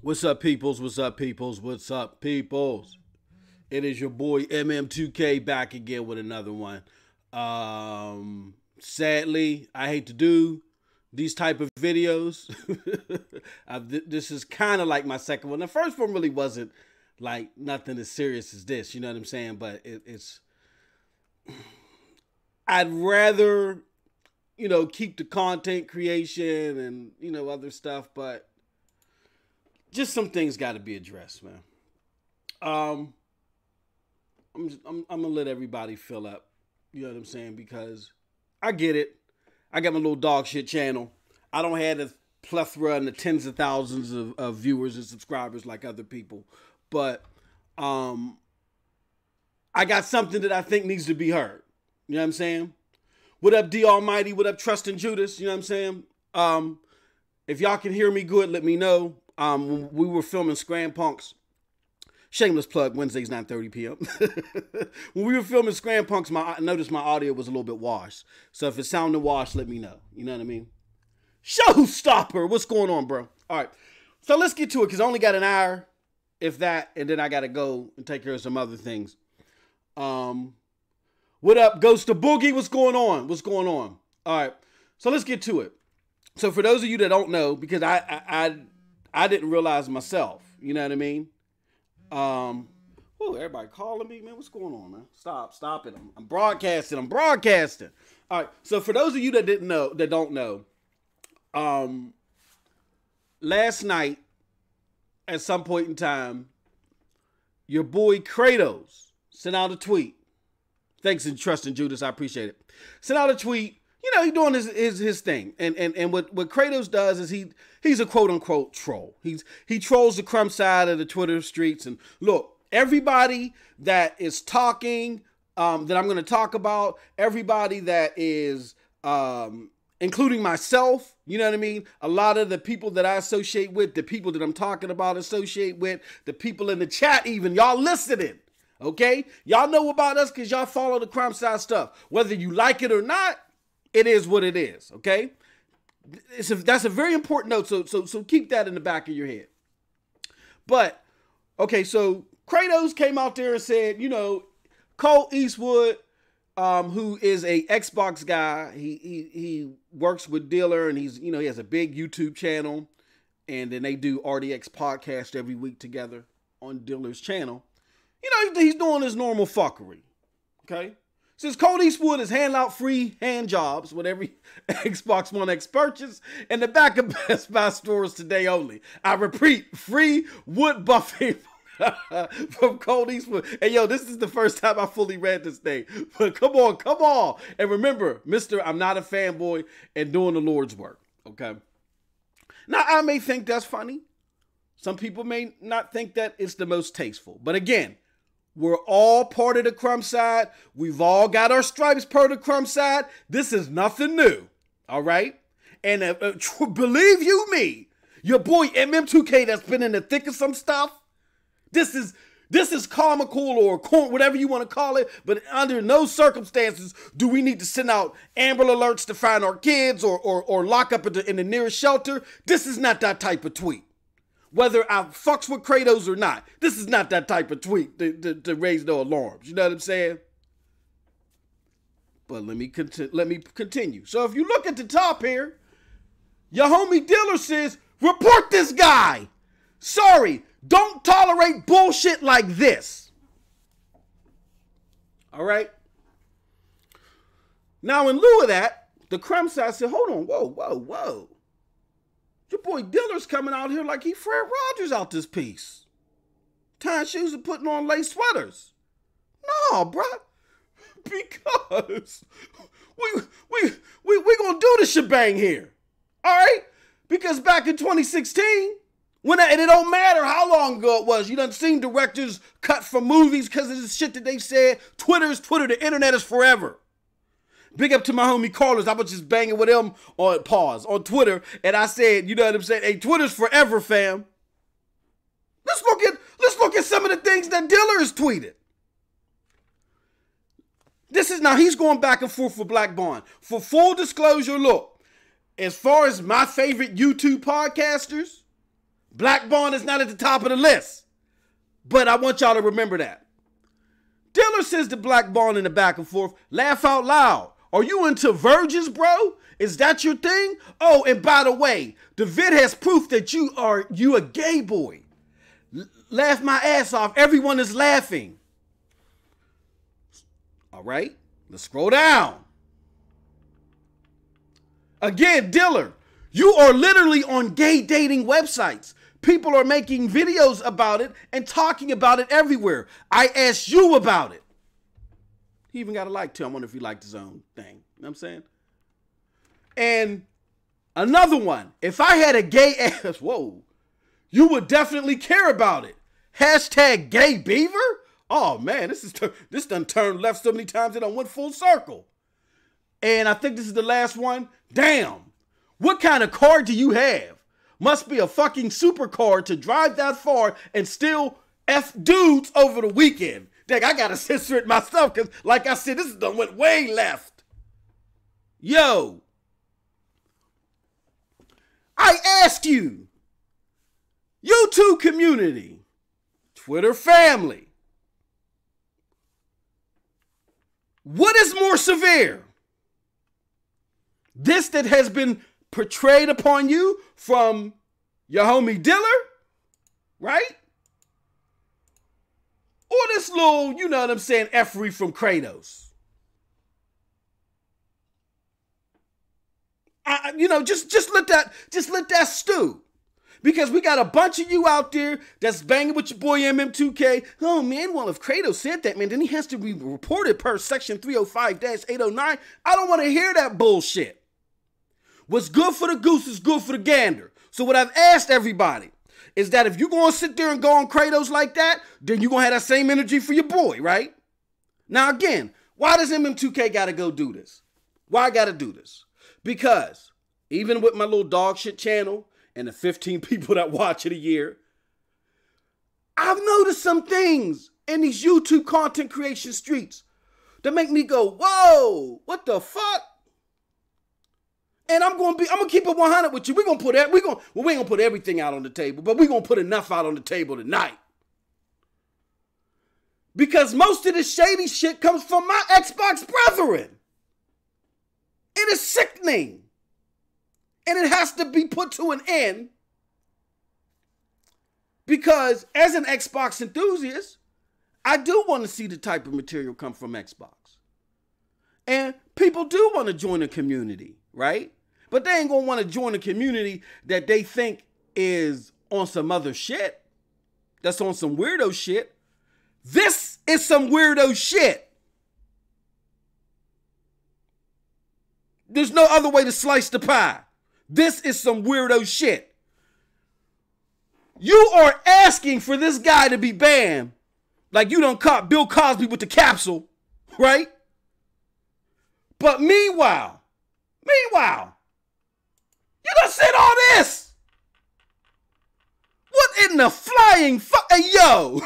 What's up, peoples? What's up, peoples? What's up, peoples? It is your boy MM2K back again with another one. Sadly, I hate to do these type of videos. This is kind of like my second one. The first one really wasn't like nothing as serious as this, you know what I'm saying? But it's I'd rather, keep the content creation and, other stuff, but just some things got to be addressed, man. I'm gonna let everybody fill up, you know what I'm saying? Because I get it. I got my little dog shit channel. I don't have the plethora and the tens of thousands of viewers and subscribers like other people, but I got something that I think needs to be heard. You know what I'm saying? What up, D Almighty? What up, Trustin' Judas? You know what I'm saying? If y'all can hear me good, let me know. When we were filming Scram Punks, shameless plug, Wednesdays, 9:30 p.m. When we were filming Scram Punks, I noticed my audio was a little bit washed. So if it sounded washed, let me know. You know what I mean? Showstopper! What's going on, bro? All right. So let's get to it, because I only got an hour, if that, and then I got to go and take care of some other things. What up, Ghost of Boogie? What's going on? What's going on? All right. So let's get to it. So for those of you that don't know, because I didn't realize myself, you know what I mean? Everybody calling me, man. What's going on, man? Stop it. I'm broadcasting. All right. So for those of you that don't know, last night, at some point in time, your boy Kratos sent out a tweet. Thanks and Trustin' Judas. I appreciate it. Sent out a tweet. He's doing his thing. And what Kratos does is he's a quote unquote troll. He trolls the crumb side of the Twitter streets. And look, everybody that is talking, that I'm going to talk about, everybody that is, including myself, you know what I mean? A lot of the people that I associate with, the people that I'm talking about associate with, the people in the chat even, y'all listening. Okay? Y'all know about us because y'all follow the crime side stuff. Whether you like it or not, it is what it is, okay? That's a very important note, so keep that in the back of your head. But, okay, so Kratos came out there and said, Colt Eastwood, who is a Xbox guy, he works with Dealer, and he has a big YouTube channel, and then they do RDX podcast every week together on Dealer's channel. He's doing his normal fuckery, okay? Since Colt Eastwood is handing out free hand jobs with every Xbox One X purchase in the back of Best Buy stores today only. I repeat, free wood buffing from Colt Eastwood. And this is the first time I fully read this thing. But come on. And remember, I'm not a fanboy and doing the Lord's work, okay? Now, I may think that's funny. Some people may not think that it's the most tasteful. But again, we're all part of the crumb side. We've all got our stripes per the crumb side. This is nothing new. All right? And believe you me, your boy MM2K that's been in the thick of some stuff, this is comical or whatever you want to call it, but under no circumstances do we need to send out Amber Alerts to find our kids or lock up in the nearest shelter. This is not that type of tweet. Whether I fucks with Kratos or not, this is not that type of tweet to raise no alarms. You know what I'm saying? But let me continue. So if you look at the top here, your homie Dealer says, report this guy. Sorry, don't tolerate bullshit like this. All right? Now, in lieu of that, the crime side said, hold on, whoa. Your boy Diller's coming out here like he Fred Rogers out this piece. Tying shoes and putting on lace sweaters. No, bruh. Because we gonna do the shebang here. All right? Because back in 2016, and it don't matter how long ago it was, you done seen directors cut from movies because of the shit that they said. Twitter is Twitter. The internet is forever. Big up to my homie Carlos. I was just banging with him on Twitter. And I said, you know what I'm saying? Hey, Twitter's forever, fam. Let's look at some of the things that Diller has tweeted. Now he's going back and forth for Black Bond. For full disclosure, look, as far as my favorite YouTube podcasters, Black Bond is not at the top of the list. But I want y'all to remember that. Diller says to Black Bond in the back and forth, laugh out loud. Are you into virgins, bro? Is that your thing? Oh, and by the way, the vid has proof that you a gay boy. Laugh my ass off. Everyone is laughing. All right, let's scroll down. Again, Diller, you are literally on gay dating websites. People are making videos about it and talking about it everywhere. I asked you about it. He even got a like to him. I wonder if he liked his own thing. You know what I'm saying? And another one. If I had a gay ass, whoa, you would definitely care about it. Hashtag gay beaver? Oh man, this done turned left so many times it done went full circle. And I think this is the last one. Damn. What kind of car do you have? Must be a fucking supercar to drive that far and still F dudes over the weekend. Dang, I gotta censor it myself because, like I said, this done went way left. Yo. I ask you, YouTube community, Twitter family, what is more severe? This that has been portrayed upon you from your homie Diller, right? Or this little, you know what I'm saying, effery from Kratos. Just let that stew. Because we got a bunch of you out there that's banging with your boy MM2K. Oh man, well if Kratos said that, man, then he has to be reported per section 305-809. I don't want to hear that bullshit. What's good for the goose is good for the gander. So what I've asked everybody is that if you're going to sit there and go on Kratos like that, then you're going to have that same energy for your boy, right? Now again, why does MM2K got to go do this? Why I got to do this? Because even with my little dog shit channel and the 15 people that watch it a year, I've noticed some things in these YouTube content creation streets that make me go, whoa, what the fuck? And I'm gonna keep it 100 with you. We ain't gonna put everything out on the table, but we're gonna put enough out on the table tonight. Because most of this shady shit comes from my Xbox brethren. It is sickening. And it has to be put to an end. Because as an Xbox enthusiast, I do want to see the type of material come from Xbox. And people do want to join a community, right? But they ain't gonna want to join a community that they think is on some other shit. That's on some weirdo shit. This is some weirdo shit. There's no other way to slice the pie. This is some weirdo shit. You are asking for this guy to be banned like you done caught Bill Cosby with the capsule, right? But meanwhile, you done said all this. What in the flying hey, yo.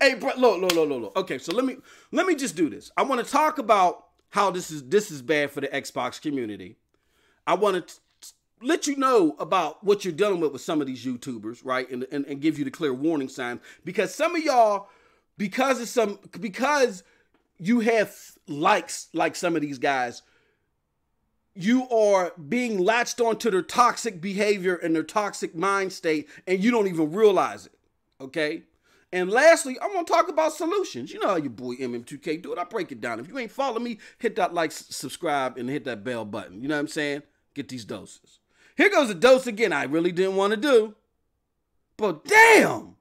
Hey, bro, look. Okay, so let me just do this. I want to talk about how this is bad for the Xbox community. I want to let you know about what you're dealing with some of these YouTubers, right? And give you the clear warning signs. Because some of y'all, because you have likes like some of these guys, you are being latched onto their toxic behavior and their toxic mind state, and you don't even realize it, okay? And lastly, I'm going to talk about solutions. You know how your boy MM2K do it. I break it down. If you ain't follow me, hit that like, subscribe, and hit that bell button. You know what I'm saying? Get these doses. Here goes a dose again I really didn't want to do. But damn!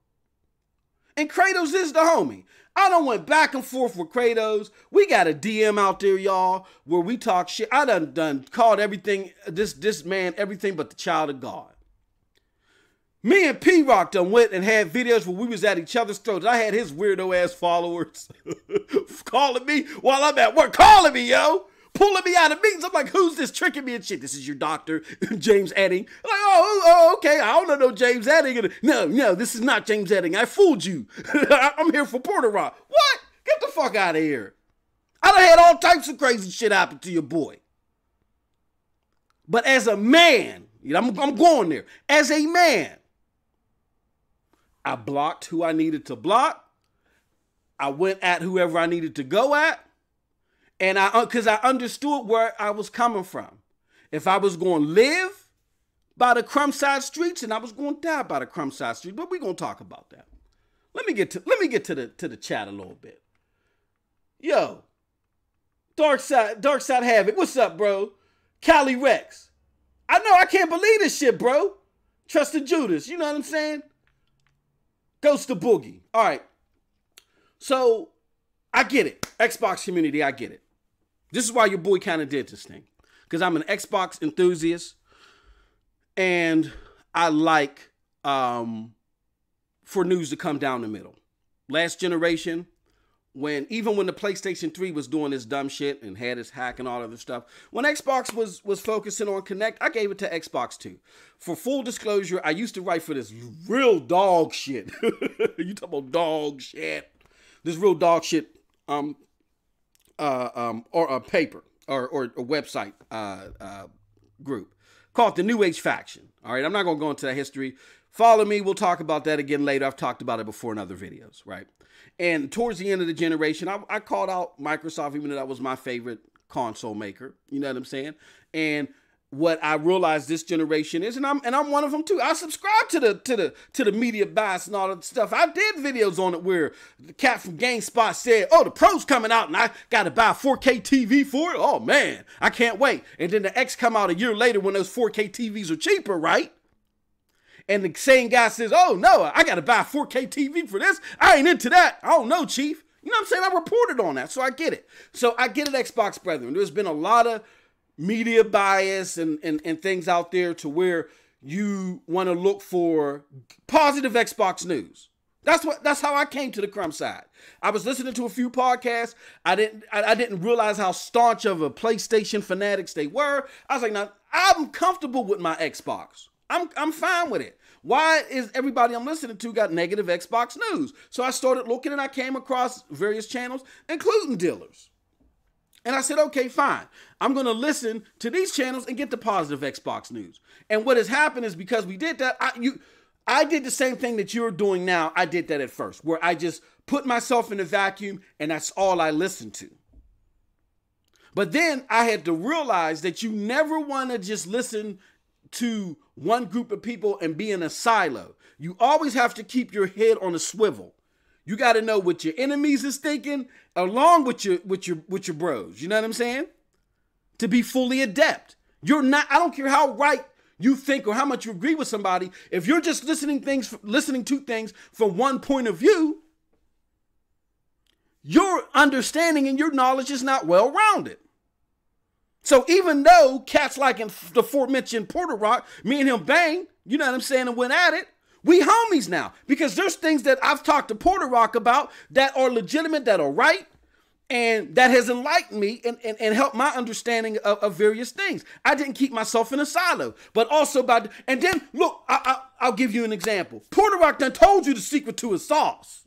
And Kratos is the homie. I done went back and forth with Kratos. We got a DM out there, y'all, where we talk shit. I done called everything, this man, everything but the child of God. Me and P-Rock done went and had videos where we was at each other's throats. I had his weirdo ass followers calling me while I'm at work. Calling me, yo. Pulling me out of meetings. I'm like, who's this tricking me and shit? This is your doctor, James Edding. I'm like, oh, okay. I don't know James Edding. No, this is not James Edding. I fooled you. I'm here for Porter Rock. What? Get the fuck out of here. I done had all types of crazy shit happen to your boy. But as a man, I'm going there. As a man, I blocked who I needed to block. I went at whoever I needed to go at. And because I understood where I was coming from. If I was going to live by the crumb side streets, and I was going to die by the crumb side streets, but we're going to talk about that. Let me get to the chat a little bit. Yo, Dark Side Havoc, what's up, bro? Cali Rex, I know, I can't believe this shit, bro. Trusted Judas, you know what I'm saying? Ghost of Boogie. All right, so I get it, Xbox community, I get it. This is why your boy kind of did this thing, because I'm an Xbox enthusiast, and I like for news to come down the middle. Last generation, even when the PlayStation 3 was doing this dumb shit and had its hack and all other stuff, when Xbox was focusing on Connect, I gave it to Xbox 2. For full disclosure, I used to write for this real dog shit. You talk about dog shit. This real dog shit or a paper or a website group called the New Age Faction. All right, I'm not going to go into that history. Follow me. We'll talk about that again later. I've talked about it before in other videos, right? And towards the end of the generation, I called out Microsoft, even though that was my favorite console maker. You know what I'm saying? And what I realized this generation is, and I'm one of them too. I subscribe to the media bias and all that stuff. I did videos on it where the cat from GameSpot said, "Oh, the Pro's coming out, and I got to buy a 4K TV for it. Oh man, I can't wait." And then the X come out a year later when those 4K TVs are cheaper, right? And the same guy says, "Oh no, I got to buy a 4K TV for this. I ain't into that. I don't know, Chief." You know what I'm saying? I reported on that, so I get it. So I get it, Xbox brethren. There's been a lot of media bias and things out there to where you want to look for positive Xbox news. That's how I came to the crumb side. I was listening to a few podcasts. I didn't realize how staunch of a PlayStation fanatics they were. I was like, now I'm comfortable with my Xbox. I'm fine with it. Why is everybody I'm listening to got negative Xbox news? So I started looking and I came across various channels, including dealers. And I said, okay, fine. I'm going to listen to these channels and get the positive Xbox news. And what has happened is because we did that, I did the same thing that you're doing now. I did that at first, where I just put myself in a vacuum and that's all I listened to. But then I had to realize that you never want to just listen to one group of people and be in a silo. You always have to keep your head on a swivel. You got to know what your enemies is thinking along with your bros. You know what I'm saying? To be fully adept. You're not, I don't care how right you think or how much you agree with somebody. If you're just listening to things from one point of view, your understanding and your knowledge is not well rounded. So even though cats like in the aforementioned Porter Rock, me and him bang, you know what I'm saying, and went at it, we homies now. Because there's things that I've talked to Porter Rock about that are legitimate, that are right, and that has enlightened me and helped my understanding of various things. I didn't keep myself in a silo, but also and then look, I'll give you an example. Porter Rock done told you the secret to his sauce.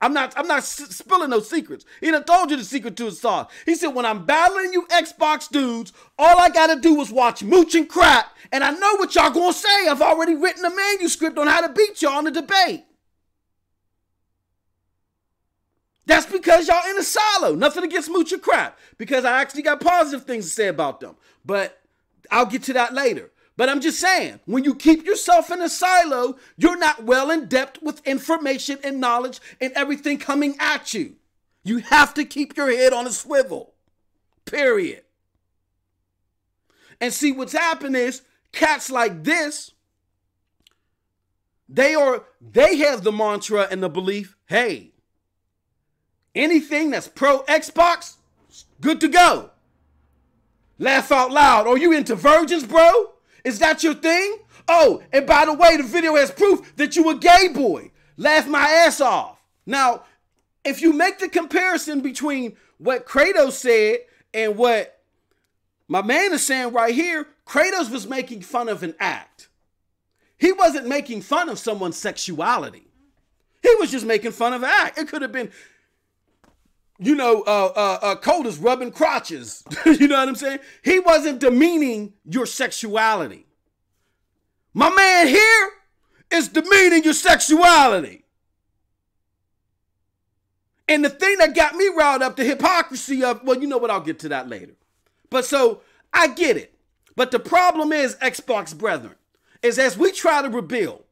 I'm not spilling no secrets. He done told you the secret to his sauce. He said, when I'm battling you Xbox dudes, all I got to do is watch Mooch and Crap, and I know what y'all going to say. I've already written a manuscript on how to beat y'all in the debate. That's because y'all in a silo. Nothing against Mooch and Crap, because I actually got positive things to say about them. But I'll get to that later. But I'm just saying, when you keep yourself in a silo, you're not well in depth with information and knowledge and everything coming at you. You have to keep your head on a swivel. Period. And see, what's happened is cats like this, they have the mantra and the belief, hey, anything that's pro Xbox, good to go. Laugh out loud. Are you into virgins, bro? Is that your thing? Oh, and by the way, the video has proof that you a gay boy. Laugh my ass off. Now, if you make the comparison between what Kratos said and what my man is saying right here, Kratos was making fun of an act. He wasn't making fun of someone's sexuality. He was just making fun of an act. It could have been, Colt is rubbing crotches. You know what I'm saying? He wasn't demeaning your sexuality. My man here is demeaning your sexuality. And the thing that got me riled up, the hypocrisy of, well, you know what, I'll get to that later. But so, I get it. But the problem is, Xbox brethren, is as we try to rebuild,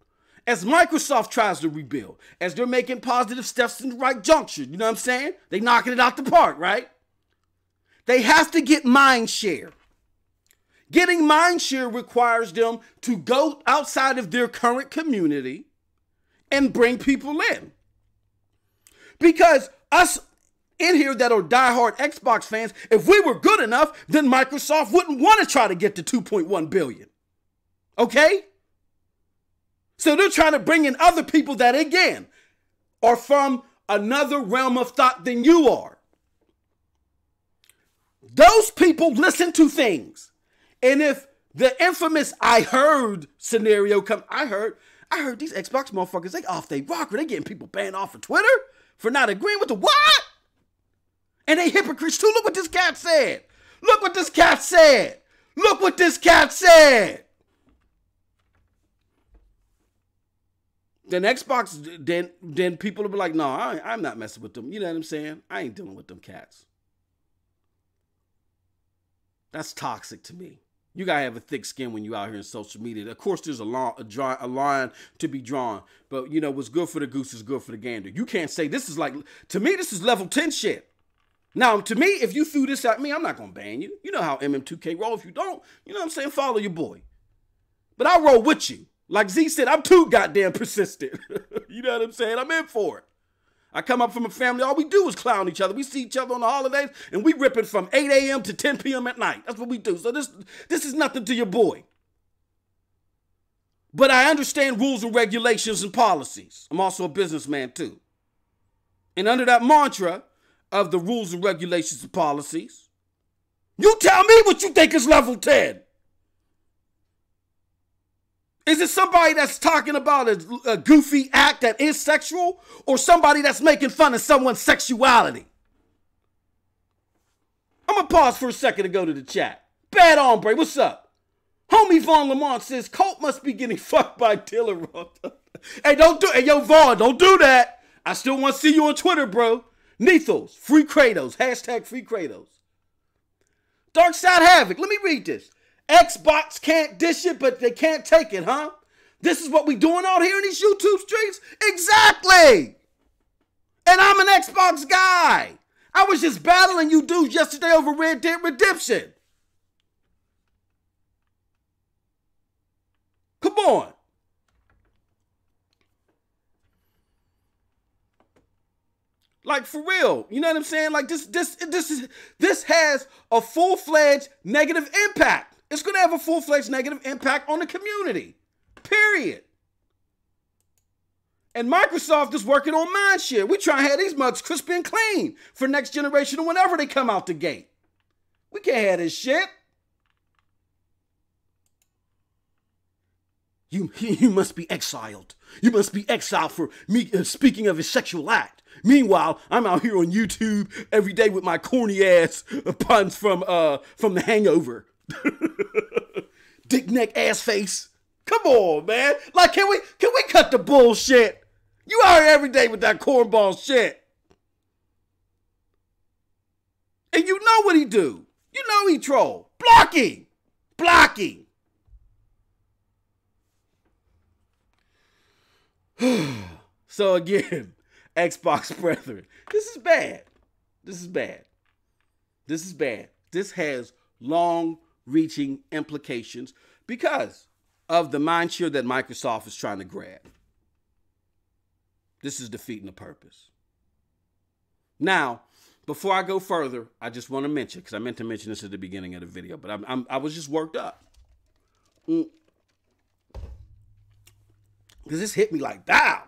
as Microsoft tries to rebuild, as they're making positive steps in the right juncture, you know what I'm saying? They knocking it out the park, right? They have to get Mindshare. Getting Mindshare requires them to go outside of their current community and bring people in. Because us in here that are diehard Xbox fans, if we were good enough, then Microsoft wouldn't want to try to get to 2.1 billion. Okay? So they're trying to bring in other people that, again, are from another realm of thought than you are. Those people listen to things. And if the infamous I heard scenario comes, I heard these Xbox motherfuckers, they off they rocker. They getting people banned off of Twitter for not agreeing with the what? And they hypocrites too. Look what this cat said. Look what this cat said. Look what this cat said. Then Xbox, then people will be like, no, I'm not messing with them. You know what I'm saying? I ain't dealing with them cats. That's toxic to me. You gotta have a thick skin when you out here in social media. Of course, there's a line to be drawn. But, you know, what's good for the goose is good for the gander. You can't say this is like, to me, this is level 10 shit. Now, to me, if you threw this at me, I'm not gonna ban you. You know how MM2K roll. If you don't, you know what I'm saying, follow your boy. But I'll roll with you. Like Z said, I'm too goddamn persistent. You know what I'm saying? I'm in for it. I come up from a family, all we do is clown each other. We see each other on the holidays, and we rip it from 8 a.m. to 10 p.m. at night. That's what we do. So this is nothing to your boy. But I understand rules and regulations and policies. I'm also a businessman, too. And under that mantra of the rules and regulations and policies, you tell me what you think is level 10. Is it somebody that's talking about a goofy act that is sexual, or somebody that's making fun of someone's sexuality? I'm going to pause for a second to go to the chat. Bad Ombre, what's up? Homie Vaughn Lamont says, Colt must be getting fucked by Dylan Roth. Hey, hey, yo, Vaughn, don't do that. I still want to see you on Twitter, bro. Nethos, free Kratos, hashtag free Kratos. Darkside Havoc, let me read this. Xbox can't dish it, but they can't take it, huh? This is what we doing out here in these YouTube streets? Exactly! And I'm an Xbox guy. I was just battling you dudes yesterday over Red Dead Redemption. Come on. Like, for real, you know what I'm saying? Like, this has a full-fledged negative impact. It's going to have a full-fledged negative impact on the community. Period. And Microsoft is working on Mindshare. We try to have these mugs crispy and clean for next generation or whenever they come out the gate. We can't have this shit. You must be exiled. You must be exiled for me speaking of his sexual act. Meanwhile, I'm out here on YouTube every day with my corny ass puns from The Hangover. Dick neck ass face. Come on, man. Like, can we cut the bullshit? You out here every day with that cornball shit. And you know what he do. You know he troll. Blocking. Blocking. So again, Xbox brethren, this is bad. This is bad. This is bad. This has long-reaching implications because of the mindshare that Microsoft is trying to grab. This is defeating the purpose. Now, before I go further, I just want to mention, because I meant to mention this at the beginning of the video, but I was just worked up. Because this hit me like, bam.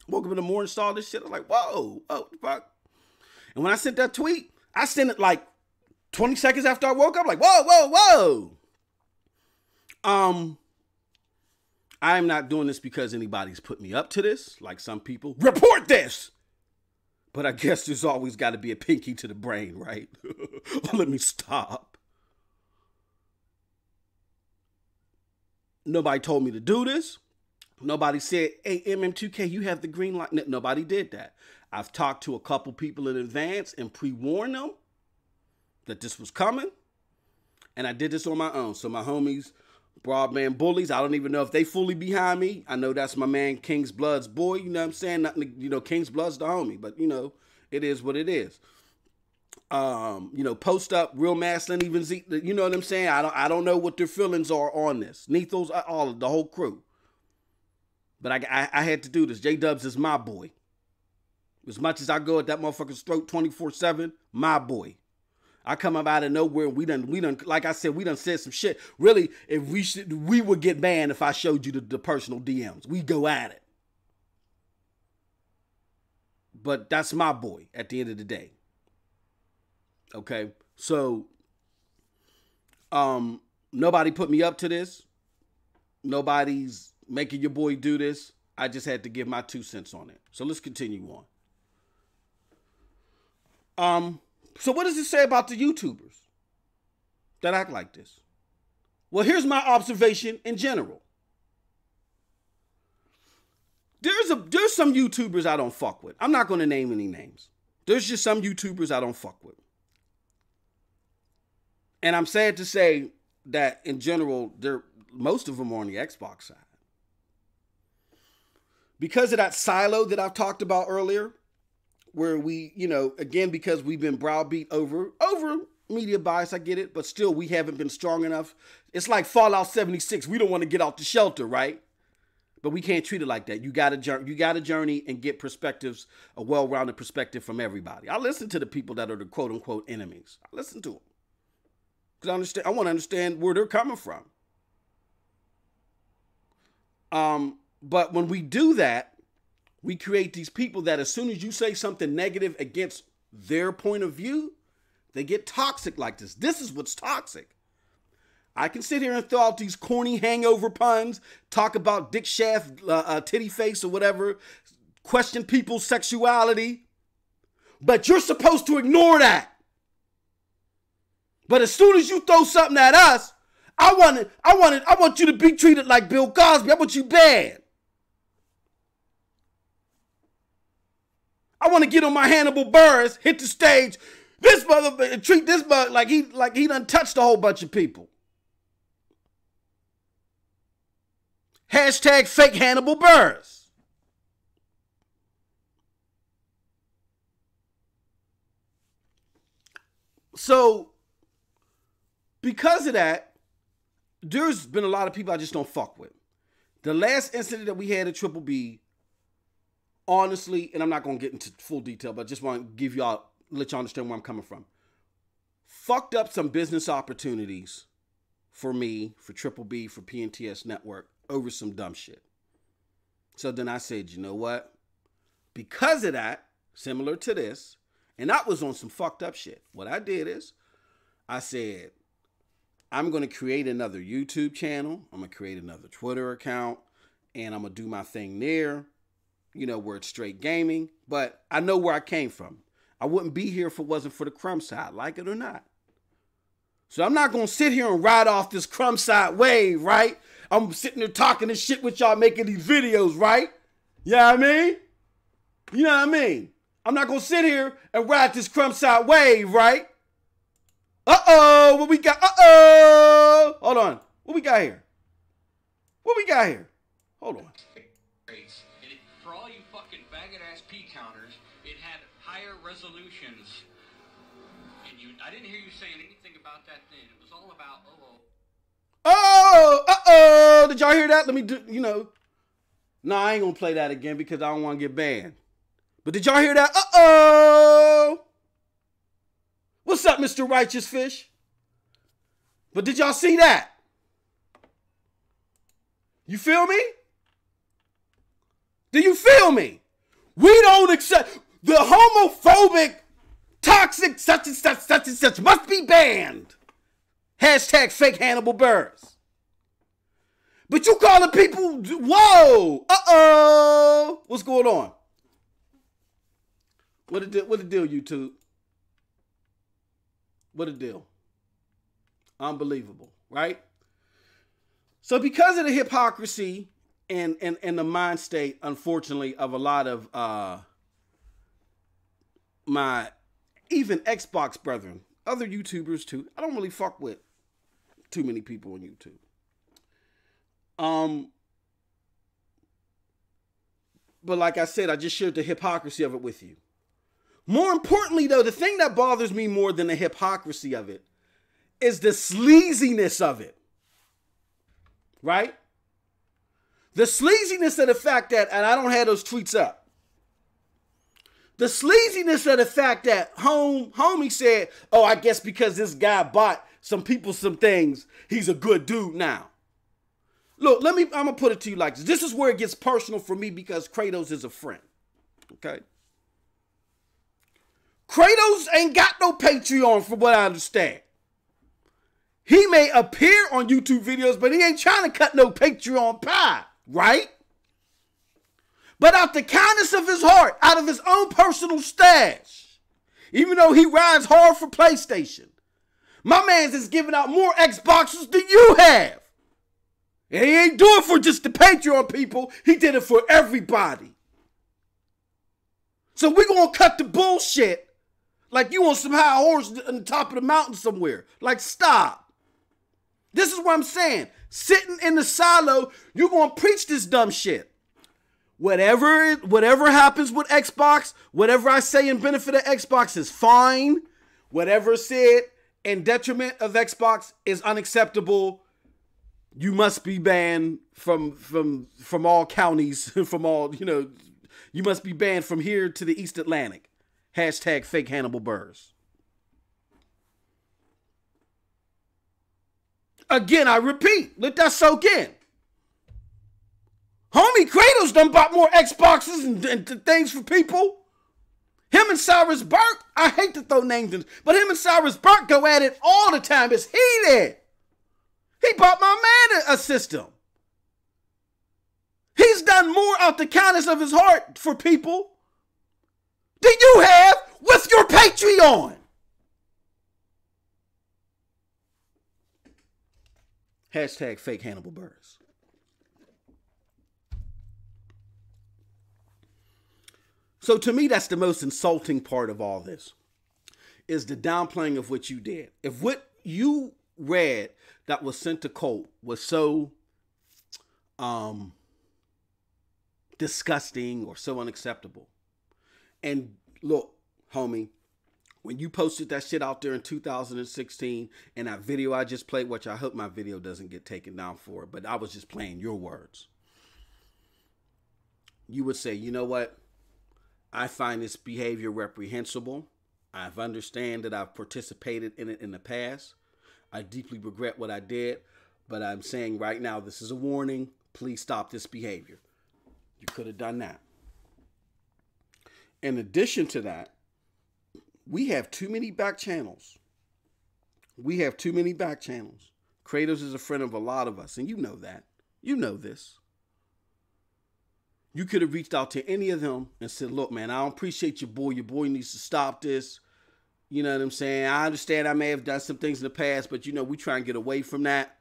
Woke up in the morning, saw this shit. I was like, whoa, what the fuck? And when I sent that tweet, I sent it like 20 seconds after I woke up, like, whoa. I am not doing this because anybody's put me up to this, like some people. Report this! But I guess there's always got to be a pinky to the brain, right? Let me stop. Nobody told me to do this. Nobody said, hey, MM2K, you have the green light. Nobody did that. I've talked to a couple people in advance and pre-warned them that this was coming. And I did this on my own. So my homies, Broadband Bullies, I don't even know if they fully behind me. I know that's my man, King's Blood's boy. You know what I'm saying? Nothing, you know, King's Blood's the homie. But, you know, it is what it is. You know, post up, real masculine, even Z, you know what I'm saying? I don't know what their feelings are on this. Nethos, all of the whole crew. But I had to do this. J-Dubs is my boy. As much as I go at that motherfucker's throat 24/7, my boy. I come up out of nowhere and we done, like I said, we done said some shit. Really, if we would get banned if I showed you the personal DMs. We go at it. But that's my boy at the end of the day. Okay, so nobody put me up to this. Nobody's making your boy do this. I just had to give my 2 cents on it. So let's continue on. So what does it say about the YouTubers that act like this? Well, here's my observation in general. There's some YouTubers I don't fuck with. I'm not going to name any names. There's just some YouTubers I don't fuck with. And I'm sad to say that in general, most of them are on the Xbox side. Because of that silo that I've talked about earlier, where we, you know, again, because we've been browbeat over media bias, I get it, but still we haven't been strong enough. It's like Fallout 76. We don't want to get out the shelter, right? But we can't treat it like that. You got to journey and get perspectives, a well-rounded perspective from everybody. I listen to the people that are the quote-unquote enemies. I listen to them. Because I want to understand where they're coming from. But when we do that, we create these people that as soon as you say something negative against their point of view, they get toxic like this. This is what's toxic. I can sit here and throw out these corny hangover puns, talk about dick shaft, titty face or whatever, question people's sexuality, but you're supposed to ignore that. But as soon as you throw something at us, I want you to be treated like Bill Cosby. I want you bad. I want to get on my Hannibal Buress, hit the stage, this motherfucker, and treat this mother like he done touched a whole bunch of people. Hashtag fake Hannibal Buress. So, because of that, there's been a lot of people I just don't fuck with. The last incident that we had at Triple B, honestly, and I'm not going to get into full detail, but I just want to let y'all understand where I'm coming from. Fucked up some business opportunities for me, for Triple B, for PNTS Network, over some dumb shit. So then I said, you know what? Because of that, similar to this, and that was on some fucked up shit. What I did is, I said, I'm going to create another YouTube channel. I'm going to create another Twitter account, and I'm going to do my thing there, you know, where it's straight gaming. But I know where I came from. I wouldn't be here if it wasn't for the crumb side, like it or not. So I'm not going to sit here and ride off this crumb side wave, right? I'm sitting there talking this shit with y'all making these videos, right? You know what I mean? You know what I mean? I'm not going to sit here and ride this crumb side wave, right? Uh-oh, what we got? Uh-oh. Hold on. What we got here? What we got here? Hold on. For all you fucking faggot-ass P counters, it had higher resolutions. And I didn't hear you saying anything about that then. It was all about, uh-oh. Did y'all hear that? Let me do, you know. No, I ain't gonna play that again because I don't want to get banned. But did y'all hear that? Uh-oh. What's up, Mr. Righteous Fish? But did y'all see that? You feel me? Do you feel me? We don't accept the homophobic, toxic, such and such must be banned. Hashtag fake Hannibal Buress. But you calling people, whoa, uh-oh. What's going on? What the deal, YouTube? What a deal. Unbelievable, right? So because of the hypocrisy in the mind state, unfortunately, of a lot of my even Xbox brethren, other YouTubers too. I don't really fuck with too many people on YouTube. But like I said, I just shared the hypocrisy of it with you. More importantly, though, the thing that bothers me more than the hypocrisy of it is the sleaziness of it. Right? The sleaziness of the fact that, and I don't have those tweets up. The sleaziness of the fact that homie said, oh, I guess because this guy bought some people some things, he's a good dude now. Look, I'm going to put it to you like this. This is where it gets personal for me because Kratos is a friend. Okay? Kratos ain't got no Patreon from what I understand. He may appear on YouTube videos, but he ain't trying to cut no Patreon pie, right? But out the kindness of his heart, out of his own personal stash, even though he rides hard for PlayStation, my man's is giving out more Xboxes than you have. And he ain't doing it for just the Patreon people. He did it for everybody. So we're going to cut the bullshit like you on some high horse on the top of the mountain somewhere. Like, stop. This is what I'm saying. Sitting in the silo, you're going to preach this dumb shit. Whatever happens with Xbox, whatever I say in benefit of Xbox is fine. Whatever said in detriment of Xbox is unacceptable. You must be banned from all counties, from all, you must be banned from here to the East Atlantic. Hashtag fake Hannibal Burrs. Again, I repeat, let that soak in. Homie Kratos done bought more Xboxes and things for people. Him and Cyrus Burke, I hate to throw names in, but him and Cyrus Burke go at it all the time. It's heated. He bought my man a system. He's done more out the kindness of his heart for people than you have with your Patreon. Hashtag fake Hannibal Burrs. So to me, that's the most insulting part of all this, is the downplaying of what you did. If what you read that was sent to Colt was so disgusting or so unacceptable. And look, homie, when you posted that shit out there in 2016 and that video I just played, which I hope my video doesn't get taken down for it, but I was just playing your words. You would say, you know what? I find this behavior reprehensible. I've understand that I've participated in it in the past. I deeply regret what I did, but I'm saying right now, this is a warning. Please stop this behavior. You could have done that. In addition to that, we have too many back channels. Kratos is a friend of a lot of us, and you know that. You know this. You could have reached out to any of them and said, look, man, I don't appreciate your boy. Your boy needs to stop this. You know what I'm saying? I understand I may have done some things in the past, but, we try and get away from that.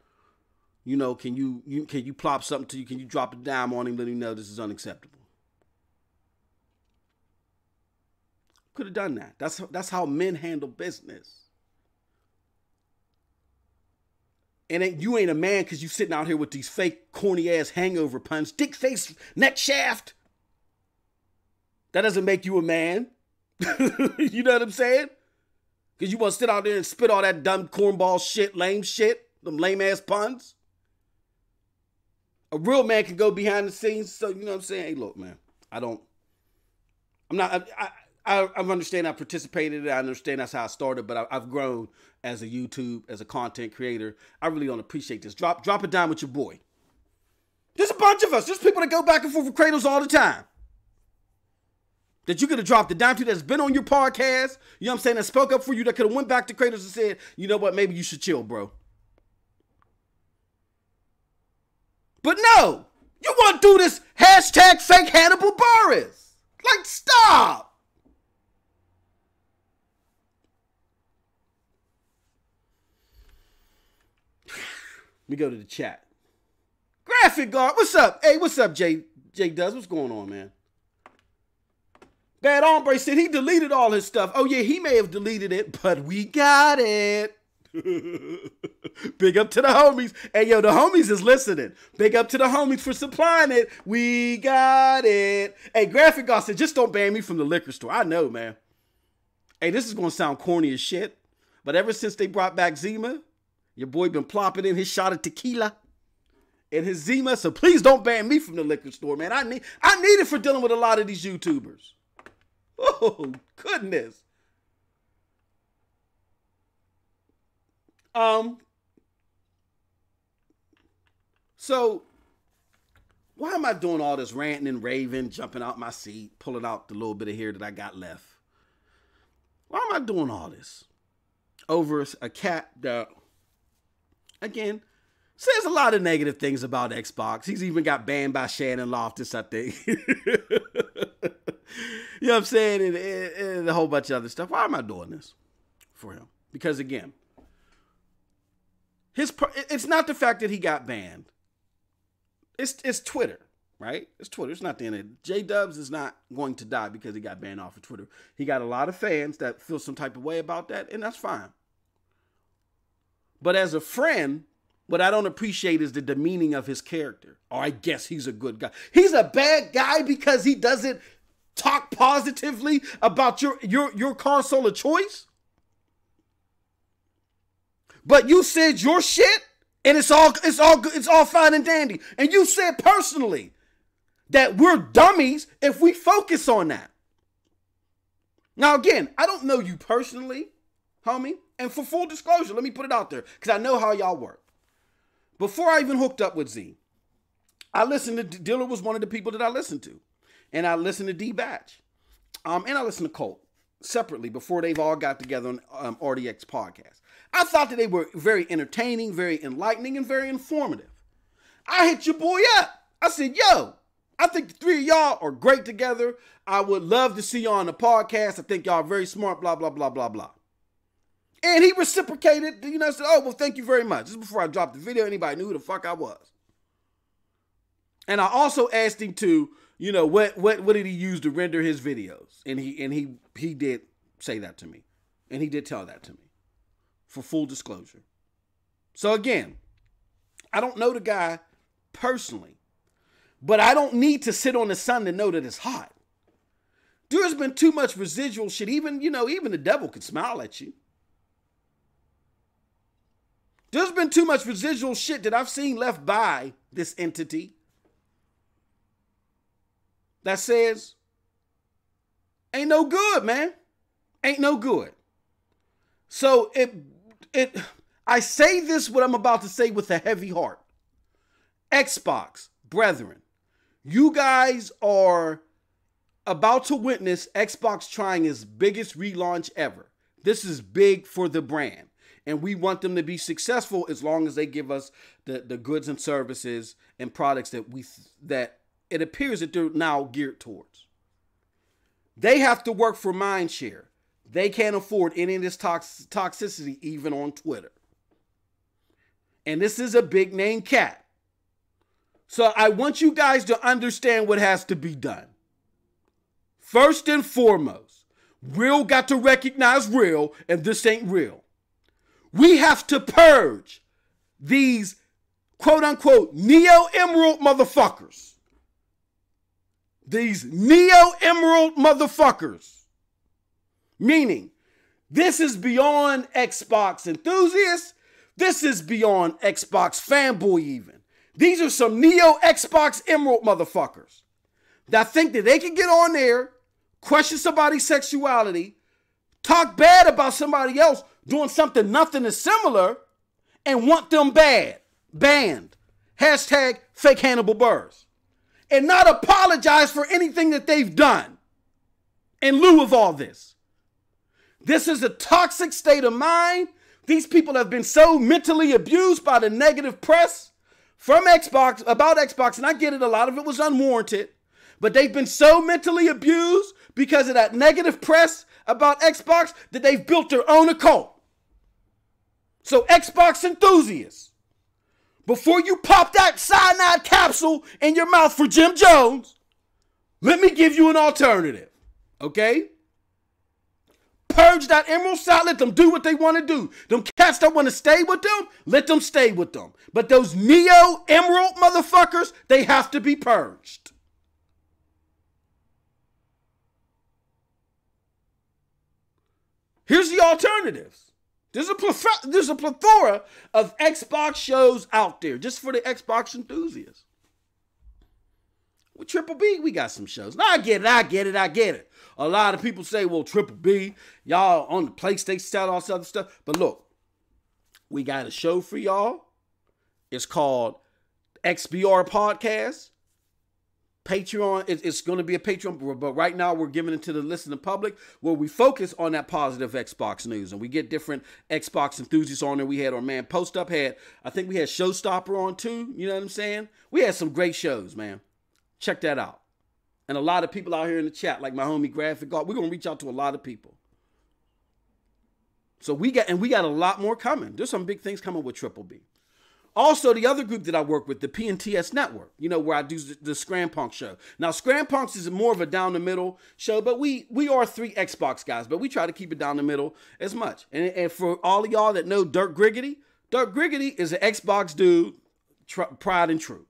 Can you plop something to you? Can you drop a dime on him, let him know this is unacceptable? Could have done that. That's how men handle business. And you ain't a man because you sitting out here with these fake corny ass hangover puns, dick face, neck shaft. That doesn't make you a man. You know what I'm saying? Because you want to sit out there and spit all that dumb cornball shit, lame shit, them lame ass puns. A real man can go behind the scenes. So, you know what I'm saying? Hey, look, man, I understand I participated. I understand that's how I started, but I've grown as a content creator. I really don't appreciate this. Drop it down with your boy. There's a bunch of us. There's people that go back and forth with Kratos all the time. That you could have dropped the dime to, that's been on your podcast. You know what I'm saying? That spoke up for you, that could have went back to Kratos and said, you know what? Maybe you should chill, bro. But no, you want to do this hashtag fake Hannibal Burris. Like, stop. Let me go to the chat. Graphic guard, what's up? Hey, what's up, J Does? What's going on, man? Bad Hombre said he deleted all his stuff. Oh, yeah, he may have deleted it, but we got it. Big up to the homies. Hey, yo, the homies is listening. Big up to the homies for supplying it. We got it. Hey, Graphic guard said, just don't ban me from the liquor store. I know, man. Hey, this is going to sound corny as shit, but ever since they brought back Zima, your boy been plopping in his shot of tequila and his Zima, so please don't ban me from the liquor store, man. I need it for dealing with a lot of these YouTubers. Oh, goodness. So why am I doing all this ranting and raving, jumping out my seat, pulling out the little bit of hair that I got left? Why am I doing all this? Over a cat that, again, says a lot of negative things about Xbox. He's even got banned by Shannon Loftus, I think. You know what I'm saying? And a whole bunch of other stuff. Why am I doing this for him? Because, again, it's not the fact that he got banned. It's Twitter, right? It's Twitter. It's not the end. J-Dubs is not going to die because he got banned off of Twitter. He got a lot of fans that feel some type of way about that, and that's fine. But as a friend, what I don't appreciate is the demeaning of his character. Oh, I guess he's a good guy. He's a bad guy because he doesn't talk positively about your console of choice. But you said your shit, and it's all fine and dandy. And you said personally that we're dummies if we focus on that. Now, again, I don't know you personally, homie. And for full disclosure, let me put it out there because I know how y'all work. Before I even hooked up with Z, I listened to Dilla was one of the people that I listened to. And I listened to D-Batch. And I listened to Colt separately before they've all got together on RDX podcast. I thought that they were very entertaining, very enlightening, and very informative. I hit your boy up. I said, yo, I think the three of y'all are great together. I would love to see y'all on the podcast. I think y'all are very smart, blah, blah, blah, blah, blah. And he reciprocated, said, oh, well, thank you very much. This is before I dropped the video. Anybody knew who the fuck I was. And I also asked him to, what did he use to render his videos? And he did say that to me. And he did tell that to me. For full disclosure. So again, I don't know the guy personally. But I don't need to sit on the sun to know that it's hot. There's been too much residual shit. Even the devil could smile at you. There's been too much residual shit that I've seen left by this entity that says, ain't no good, man. Ain't no good. So I say this, what I'm about to say, with a heavy heart. Xbox, brethren, you guys are about to witness Xbox trying its biggest relaunch ever. This is big for the brand. And we want them to be successful as long as they give us the goods and services and products that it appears that they're now geared towards. They have to work for Mindshare. They can't afford any of this toxicity even on Twitter. And this is a big name cat. So I want you guys to understand what has to be done. First and foremost, real got to recognize real, and this ain't real. We have to purge these quote-unquote neo-emerald motherfuckers. These neo-emerald motherfuckers. Meaning, this is beyond Xbox enthusiasts. This is beyond Xbox fanboy even. These are some neo-Xbox emerald motherfuckers that think that they can get on there, question somebody's sexuality, talk bad about somebody else doing something nothing is similar, and want them banned. Hashtag fake Hannibal Burrs. And not apologize for anything that they've done in lieu of all this. This is a toxic state of mind. These people have been so mentally abused by the negative press from Xbox, about Xbox, and I get it, a lot of it was unwarranted, but they've been so mentally abused because of that negative press about Xbox that they've built their own occult. So Xbox enthusiasts, before you pop that cyanide capsule in your mouth for Jim Jones, let me give you an alternative, okay? Purge that emerald side, let them do what they want to do. Them cats that want to stay with them, let them stay with them. But those neo-emerald motherfuckers, they have to be purged. Here's the alternatives. There's a plethora of Xbox shows out there just for the Xbox enthusiasts. With Triple B, we got some shows. Now, I get it. A lot of people say, well, Triple B, y'all on the PlayStation side, all this other stuff. But look, we got a show for y'all. It's called XBR Podcast. Patreon, it's going to be a Patreon, but right now we're giving it to the listening public where we focus on that positive Xbox news. And we get different Xbox enthusiasts on there. We had our man Post Up, I think we had Showstopper on too. You know what I'm saying? We had some great shows, man. Check that out. And a lot of people out here in the chat, like my homie Graphic Art, we're going to reach out to a lot of people. So we got a lot more coming. There's some big things coming with Triple B. Also, the other group that I work with, the PNTS Network, you know, where I do the Scram Punk show. Now, Scram Punks is more of a down the middle show, but we are 3 Xbox guys, but we try to keep it down the middle as much. And for all of y'all that know Dirk Griggity is an Xbox dude, tried and true.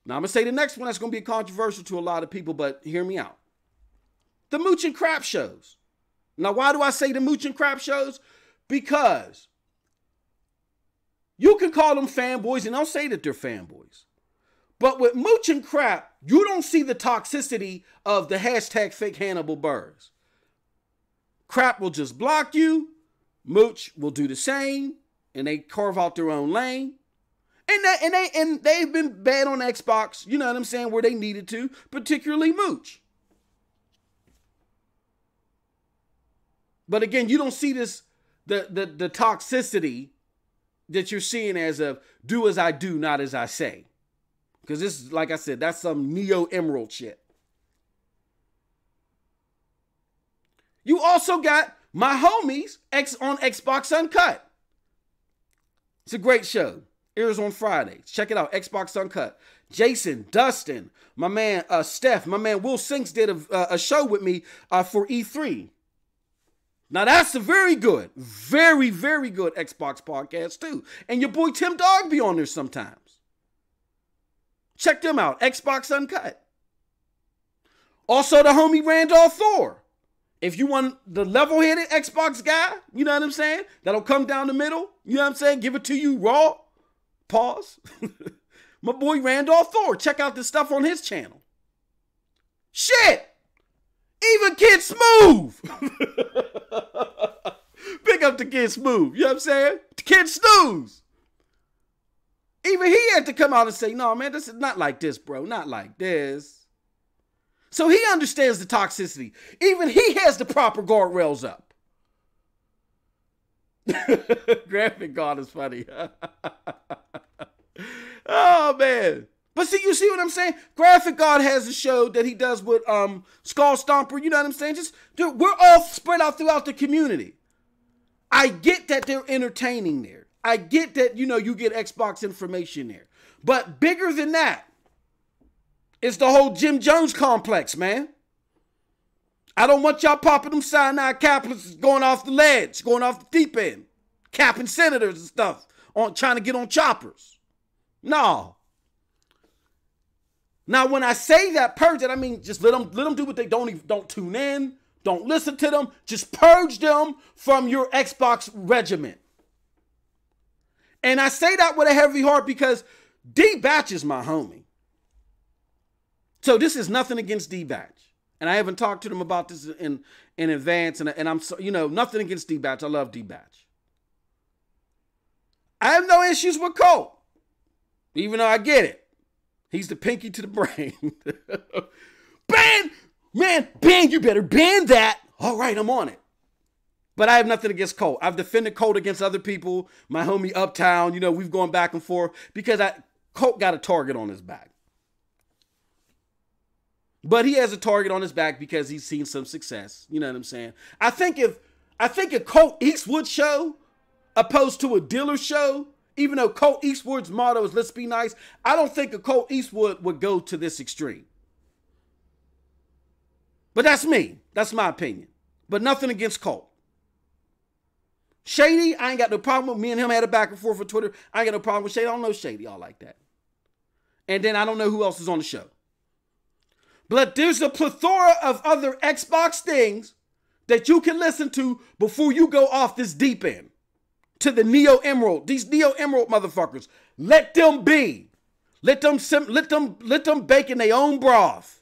Now, I'm going to say the next one that's going to be controversial to a lot of people, but hear me out. The Mooch and Crap shows. Now, why do I say the Mooch and Crap shows? Because you can call them fanboys, and I'll say that they're fanboys. But with Mooch and Crap, you don't see the toxicity of the hashtag fake Hannibal Burrs. Crap will just block you. Mooch will do the same, and they carve out their own lane. And they've been bad on Xbox, you know what I'm saying, where they needed to, particularly Mooch. But again, you don't see this, the toxicity that you're seeing as of do as I do, not as I say. Because this is, like I said, that's some neo-emerald shit. You also got my homies on Xbox Uncut. It's a great show. Airs on Fridays. Check it out. Xbox Uncut. Jason, Dustin, my man Steph, my man Will Sinks did a show with me for E3. Now that's a very, very good Xbox podcast too. And your boy Tim Dog be on there sometimes. Check them out. Xbox Uncut. Also the homie Randolph Thor. If you want the level-headed Xbox guy, you know what I'm saying? That'll come down the middle. You know what I'm saying? Give it to you raw. Pause. My boy Randolph Thor. Check out the stuff on his channel. Shit. Even Kid Smooth. Pick up the Kid Smooth. You know what I'm saying? Kid Snooze. Even he had to come out and say, no, man, this is not like this, bro. Not like this. So he understands the toxicity. Even he has the proper guardrails up. Graphic God is funny. Oh, man. But see, you see what I'm saying? Graphic God has a show that he does with Skull Stomper. You know what I'm saying? Just, dude, we're all spread out throughout the community. I get that they're entertaining there. I get that, you know, you get Xbox information there. But bigger than that is the whole Jim Jones complex, man. I don't want y'all popping them cyanide capitalists going off the ledge, going off the deep end, capping senators and stuff, trying to get on choppers. No. Now, when I say that purge it, I mean just let them do what they don't tune in, don't listen to them, just purge them from your Xbox regiment. And I say that with a heavy heart because D-Batch is my homie. So this is nothing against D-Batch. And I haven't talked to them about this in advance. And I'm so, you know, nothing against D-Batch. I love D-Batch. I have no issues with Colt. Even though I get it. He's the pinky to the brain. Ban, you better ban that. All right, I'm on it. But I have nothing against Colt. I've defended Colt against other people. My homie Uptown, you know, we've gone back and forth because Colt got a target on his back. But he has a target on his back because he's seen some success. You know what I'm saying? I think if Colt Eastwood show opposed to a dealer show, even though Colt Eastwood's motto is let's be nice, I don't think a Colt Eastwood would go to this extreme. But that's me. That's my opinion. But nothing against Colt. Shady, I ain't got no problem with. Me and him had a back and forth on Twitter. I ain't got no problem with Shady. I don't know Shady all like that. And then I don't know who else is on the show. But there's a plethora of other Xbox things that you can listen to before you go off this deep end. To the Neo Emerald. These Neo Emerald motherfuckers. Let them be. Let them bake in their own broth.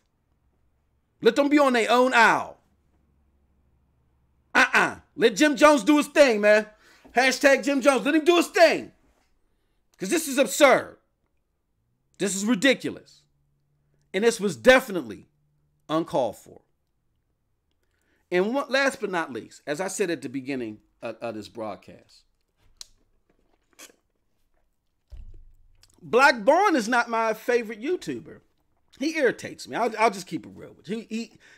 Let them be on their own aisle. Let Jim Jones do his thing, man. Hashtag Jim Jones. Let him do his thing. Because this is absurd. This is ridiculous. And this was definitely uncalled for. And last but not least, as I said at the beginning of this broadcast, Black Bond is not my favorite YouTuber. He irritates me. I'll just keep it real with you.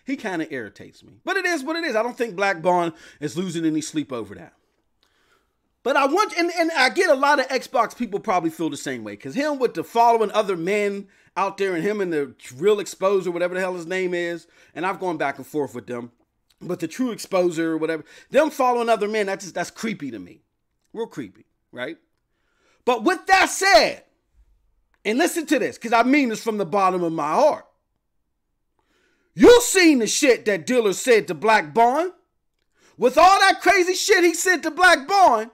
He kind of irritates me. But it is what it is. I don't think Black Bond is losing any sleep over that. But I want, and I get a lot of Xbox people probably feel the same way. Because him with the following other men out there and him and the real exposer, whatever the hell his name is. And I've gone back and forth with them. But the true exposer or whatever, them following other men, that's creepy to me. Real creepy, right? But with that said, and listen to this, because I mean this from the bottom of my heart. You seen the shit that Diller said to Black Bond? With all that crazy shit he said to Black Bond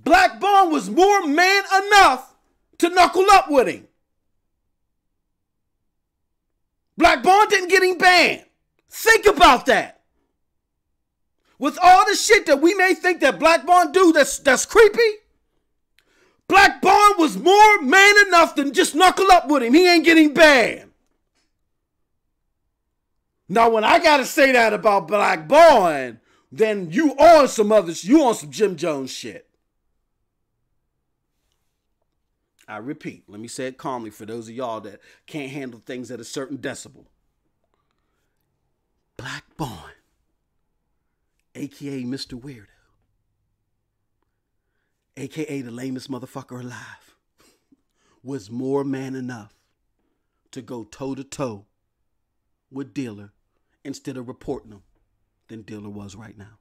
was more man enough to knuckle up with him. Black Bond didn't get him banned. Think about that. With all the shit that we may think that Black Bond do that's creepy, Black Bond was more man enough than just knuckle up with him. He ain't getting banned. Now, when I gotta say that about Black Bond, then you on some Jim Jones shit. I repeat, let me say it calmly for those of y'all that can't handle things at a certain decibel. Black Bond, aka Mr. Weirdo, aka the lamest motherfucker alive, was more man enough to go toe-to-toe with Dealer instead of reporting him than Dealer was right now.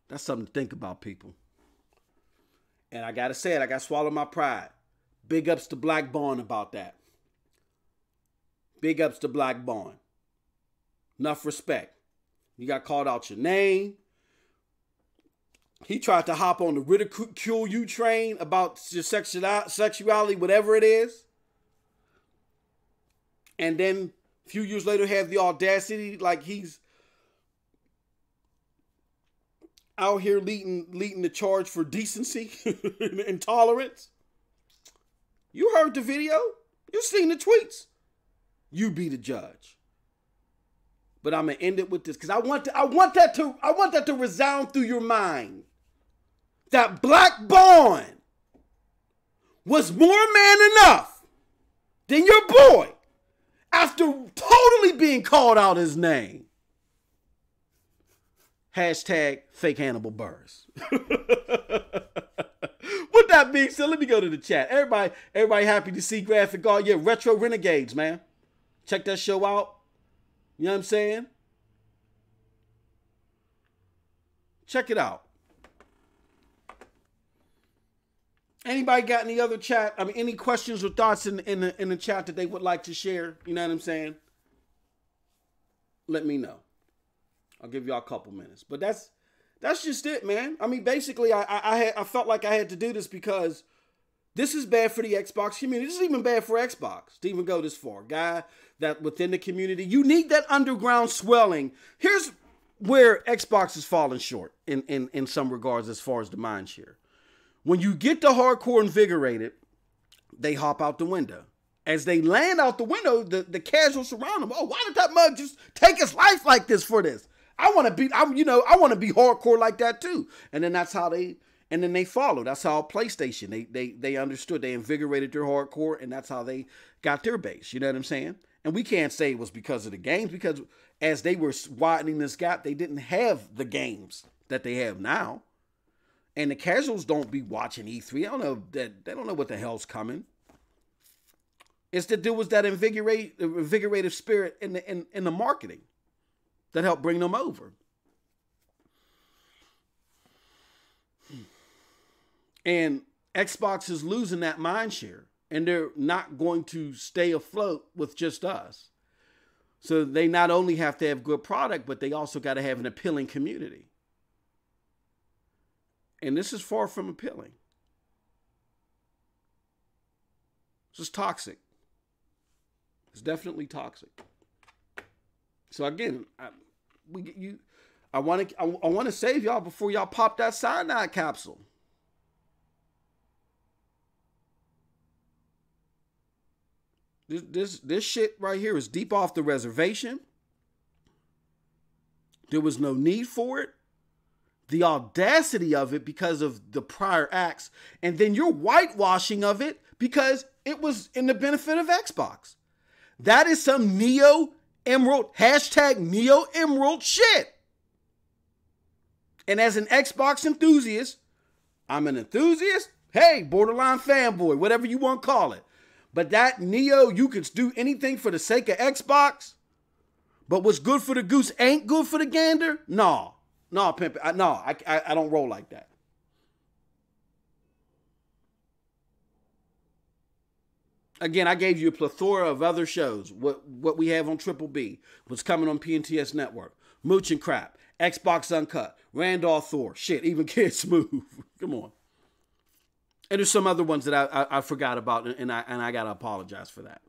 That's something to think about, people. And I gotta say it, I gotta swallow my pride. Big ups to Black Bond about that. Big ups to Black Bond. Enough respect. You got called out your name. He tried to hop on the ridicule you train about your sexuality, whatever it is. And then a few years later have the audacity like he's out here leading the charge for decency and tolerance. You heard the video. You seen the tweets. You be the judge. But I'm gonna end it with this because I want that to resound through your mind. That Black Bond was more man enough than your boy after totally being called out his name. Hashtag fake Hannibal Burrs. With that being said, let me go to the chat. Everybody happy to see Graphic Art. Yeah, Retro Renegades, man. Check that show out. You know what I'm saying? Check it out. Anybody got any other chat? I mean, any questions or thoughts in the chat that they would like to share? You know what I'm saying? Let me know. I'll give y'all a couple minutes. But that's just it, man. I mean, basically, I felt like I had to do this because this is bad for the Xbox community. This is even bad for Xbox to even go this far. Guy that within the community, you need that underground swelling. Here's where Xbox is falling short in some regards as far as the Mindshare. When you get the hardcore invigorated, they hop out the window. As they land out the window, the casuals surround them. Oh, why did that mug just take his life like this for this? I want to be hardcore like that too. And then that's how they follow. That's how PlayStation, they understood. They invigorated their hardcore, and that's how they got their base. You know what I'm saying? And we can't say it was because of the games, because as they were widening this gap, they didn't have the games that they have now. And the casuals don't be watching E3. I don't know that they don't know what the hell's coming. It's that there was that invigorative spirit in the marketing that helped bring them over. And Xbox is losing that mindshare, and they're not going to stay afloat with just us. So they not only have to have good product, but they also got to have an appealing community. And this is far from appealing. This is toxic. It's definitely toxic. So again, I want to save y'all before y'all pop that cyanide capsule. This shit right here is deep off the reservation. There was no need for it. The audacity of it because of the prior acts, and then your whitewashing of it because it was in the benefit of Xbox. That is some neo-emerald, hashtag neo-emerald shit. And as an Xbox enthusiast, I'm an enthusiast, hey, borderline fanboy, whatever you want to call it. But that Neo, you could do anything for the sake of Xbox, but what's good for the goose ain't good for the gander? No, pimp. I don't roll like that. Again, I gave you a plethora of other shows. What we have on Triple B, what's coming on PNTS Network, Mooch and Crap, Xbox Uncut, Randolph Thor, shit, even Kid Smooth. Come on. And there's some other ones that I forgot about, and I gotta apologize for that.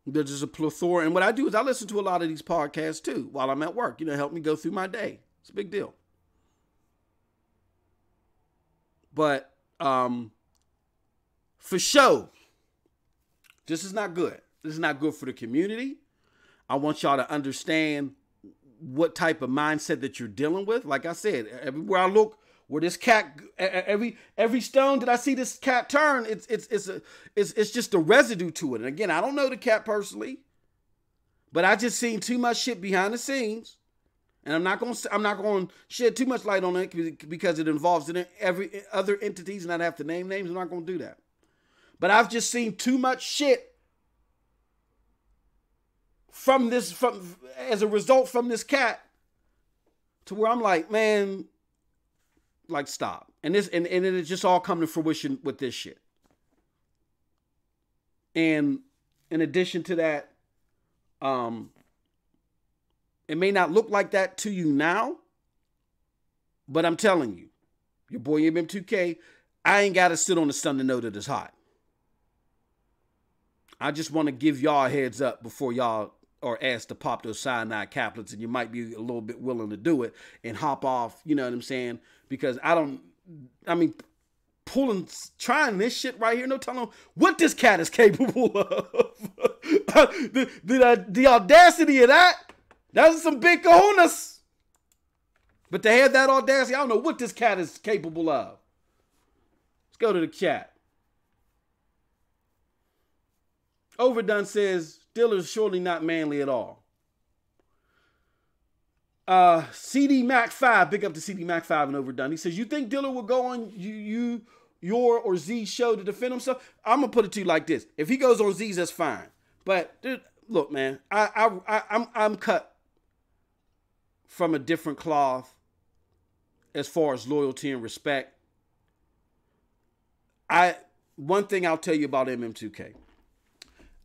There's just a plethora, and what I do is I listen to a lot of these podcasts too while I'm at work. Help me go through my day. It's a big deal. But for show, this is not good. This is not good for the community. I want y'all to understand what type of mindset that you're dealing with. Like I said, everywhere I look, where this cat, every stone that I see this cat turn, it's just a residue to it. And again, I don't know the cat personally, but I just seen too much shit behind the scenes, and I'm not going to shed too much light on it because it involves every other entities, and I'd have to name names. I'm not going to do that. But I've just seen too much shit as a result from this cat, to where I'm like, man, like, stop. And it just all come to fruition with this shit. And in addition to that, it may not look like that to you now, but I'm telling you, your boy MM2K, I ain't got to sit on the sun to know that it's hot. I just want to give y'all a heads up before y'all are asked to pop those cyanide caplets, and you might be a little bit willing to do it and hop off, you know what I'm saying? Because trying this shit right here, no telling what this cat is capable of. the audacity of that's some big kahunas. But to have that audacity, I don't know what this cat is capable of. Let's go to the chat. Overdone says, Diller's surely not manly at all. CD Mac 5, big up to CD Mac 5 and Overdone. He says, you think Diller will go on your or Z's show to defend himself? I'm gonna put it to you like this: if he goes on Z's, that's fine. But dude, look, man, I'm cut from a different cloth as far as loyalty and respect. One thing I'll tell you about MM2K.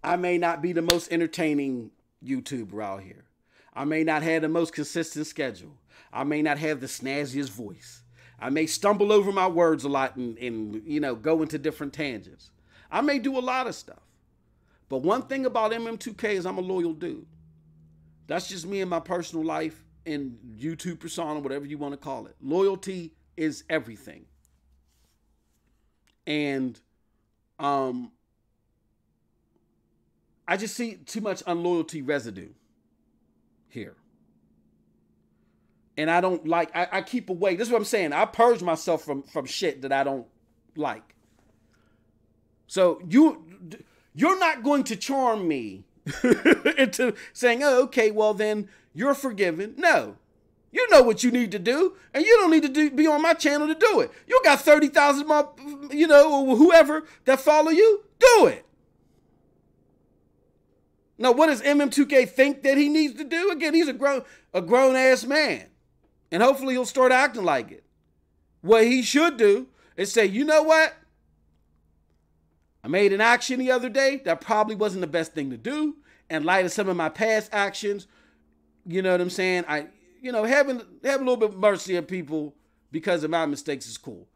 I may not be the most entertaining YouTuber out here. I may not have the most consistent schedule. I may not have the snazziest voice. I may stumble over my words a lot and go into different tangents. I may do a lot of stuff. But one thing about MM2K is I'm a loyal dude. That's just me in my personal life and YouTube persona, whatever you want to call it. Loyalty is everything. And I just see too much unloyalty residue here. And I don't like, I keep away. This is what I'm saying. I purge myself from shit that I don't like. So you're not going to charm me into saying, oh, okay, well then, you're forgiven. No. You know what you need to do, and you don't need to be on my channel to do it. You got 30,000, or whoever that follow you, do it. Now, what does MM2K think that he needs to do? Again, he's a grown-ass man, and hopefully he'll start acting like it. What he should do is say, you know what? I made an action the other day that probably wasn't the best thing to do. In light of some of my past actions, you know what I'm saying? Having a little bit of mercy on people because of my mistakes is cool.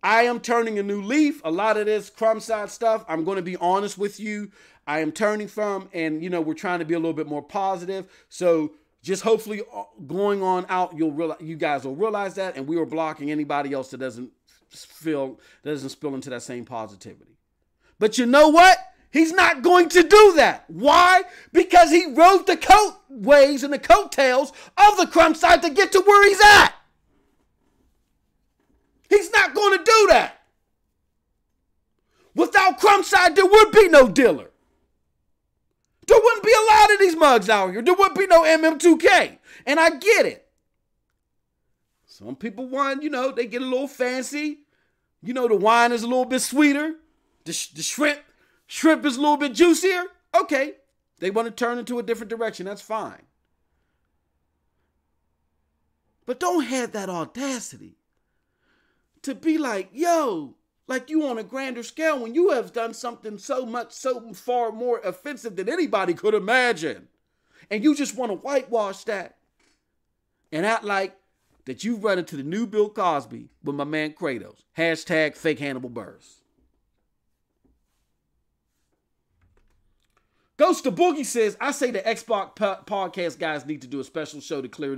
I am turning a new leaf. A lot of this crumb side stuff, I'm going to be honest with you, I am turning from, and we're trying to be a little bit more positive. So just hopefully going on out, you guys will realize that, and we are blocking anybody else that doesn't spill into that same positivity. But you know what? He's not going to do that. Why? Because he rode the coat waves and the coattails of the crumb side to get to where he's at. He's not going to do that. Without crumb side, there would be no dealer. There wouldn't be a lot of these mugs out here. There wouldn't be no MM2K. And I get it. Some people want, they get a little fancy. The wine is a little bit sweeter. The shrimp is a little bit juicier. Okay. They want to turn into a different direction. That's fine. But don't have that audacity to be like, yo, like you on a grander scale when you have done something so far more offensive than anybody could imagine. And you just want to whitewash that and act like that you've run into the new Bill Cosby with my man Kratos. Hashtag fake Hannibal Buress. Ghost of Boogie says, I say the Xbox podcast guys need to do a special show to clear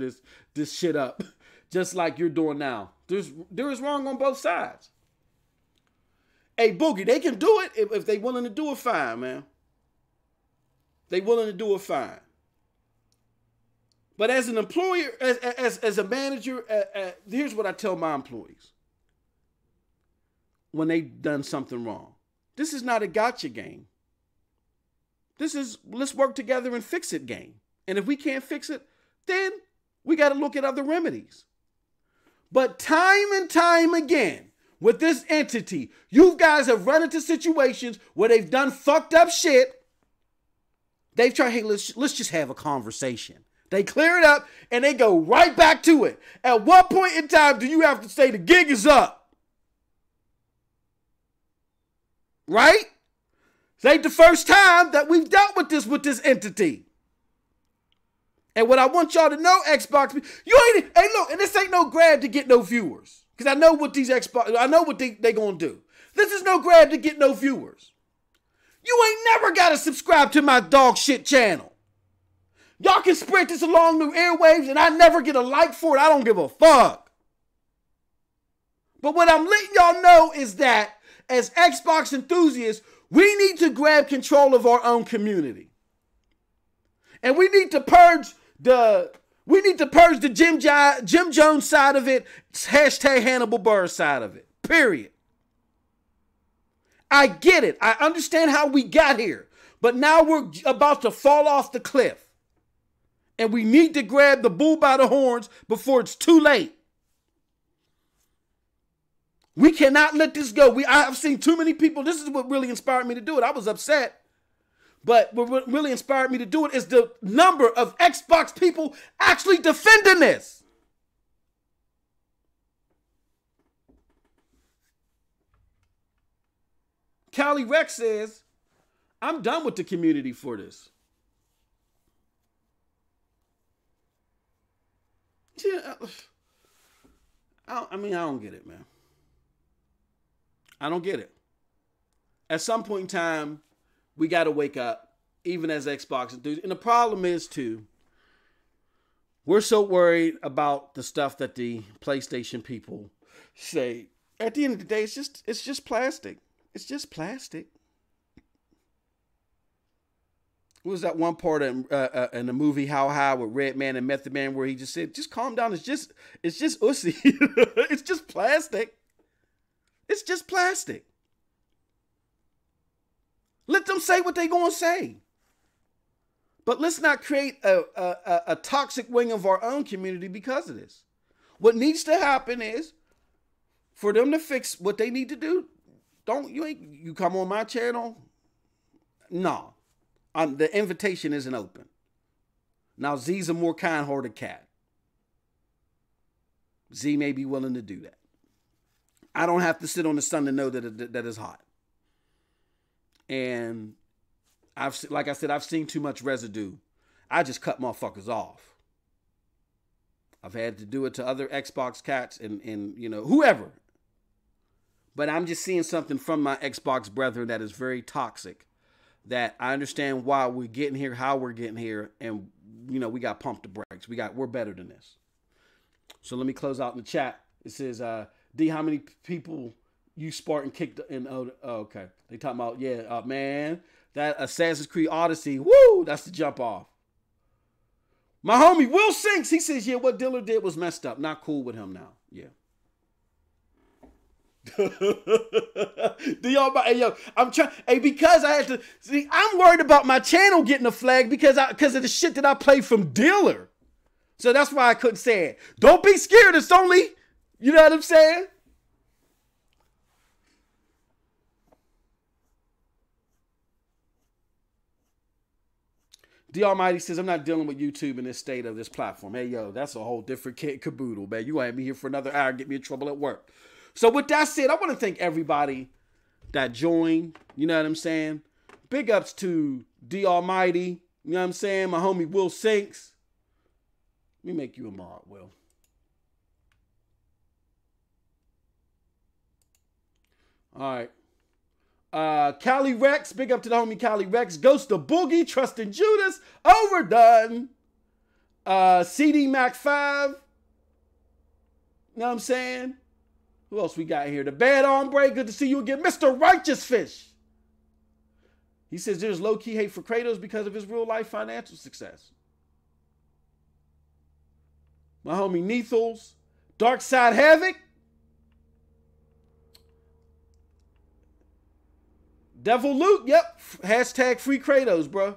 this shit up, just like you're doing now. There is wrong on both sides. Hey, Boogie, they can do it if they willing to do it, fine, man. They willing to do it, fine. But as an employer, as a manager, here's what I tell my employees when they've done something wrong. This is not a gotcha game. This is let's work together and fix it game. And if we can't fix it, then we got to look at other remedies. But time and time again, with this entity, you guys have run into situations where they've done fucked up shit. They've tried, hey, let's just have a conversation. They clear it up and they go right back to it. At what point in time do you have to say the gig is up? Right? This ain't the first time that we've dealt with this entity. And what I want y'all to know, Xbox, hey look, and this ain't no grab to get no viewers. Because I know what they gonna do. This is no grab to get no viewers. You ain't never gotta subscribe to my dog shit channel. Y'all can spread this along the airwaves and I never get a like for it. I don't give a fuck. But what I'm letting y'all know is that as Xbox enthusiasts, we need to grab control of our own community. And we need to purge the Jim Jones side of it, hashtag Hannibal Buress side of it, period. I get it. I understand how we got here. But now we're about to fall off the cliff. And we need to grab the bull by the horns before it's too late. We cannot let this go. I've seen too many people. This is what really inspired me to do it. I was upset. But what really inspired me to do it is the number of Xbox people actually defending this. Callie Rex says, I'm done with the community for this. Yeah, I don't get it, man. I don't get it. At some point in time, we got to wake up, even as Xbox enthusiasts. And the problem is, too, we're so worried about the stuff that the PlayStation people say. At the end of the day, it's just plastic. It's just plastic. What was that one part in the movie How High with Redman and Method Man where he just said, just calm down. It's just ussy. It's just plastic. It's just plastic. Let them say what they gonna say. But let's not create a toxic wing of our own community because of this. What needs to happen is for them to fix what they need to do. You come on my channel? No. The invitation isn't open. Now, Z's a more kind-hearted cat. Z may be willing to do that. I don't have to sit on the sun to know that it's hot. And like I said, I've seen too much residue. I just cut motherfuckers off. I've had to do it to other Xbox cats and whoever. But I'm just seeing something from my Xbox brethren that is very toxic. That I understand why we're getting here, how we're getting here, and we got pumped the brakes. We're better than this. So let me close out in the chat. It says, D, how many people you Spartan kicked in? Oh, okay. They talking about, man, that Assassin's Creed Odyssey, woo, that's the jump off. My homie Will Sinks, he says, what Diller did was messed up. Not cool with him now. Yeah. I'm trying. Because I had to see. I'm worried about my channel getting a flag because of the shit that I play from Dealer. So that's why I couldn't say it. Don't be scared. It's only, you know what I'm saying? The Almighty says, I'm not dealing with YouTube in this state of this platform. Hey, that's a whole different kit caboodle, man. You gonna have me here for another hour and get me in trouble at work. So with that said, I want to thank everybody that joined. You know what I'm saying? Big ups to the Almighty. You know what I'm saying? My homie Will Sinks. Let me make you a mod, Will. All right. Cali Rex. Big up to the homie Cali Rex. Ghost of Boogie. Trusting Judas. Overdone. CD Mac 5. You know what I'm saying? Who else we got here? The Bad Hombre. Good to see you again. Mr. Righteous Fish. He says there's low-key hate for Kratos because of his real-life financial success. My homie Neethles. Dark Side Havoc. Devil Luke. Yep. Hashtag free Kratos, bro.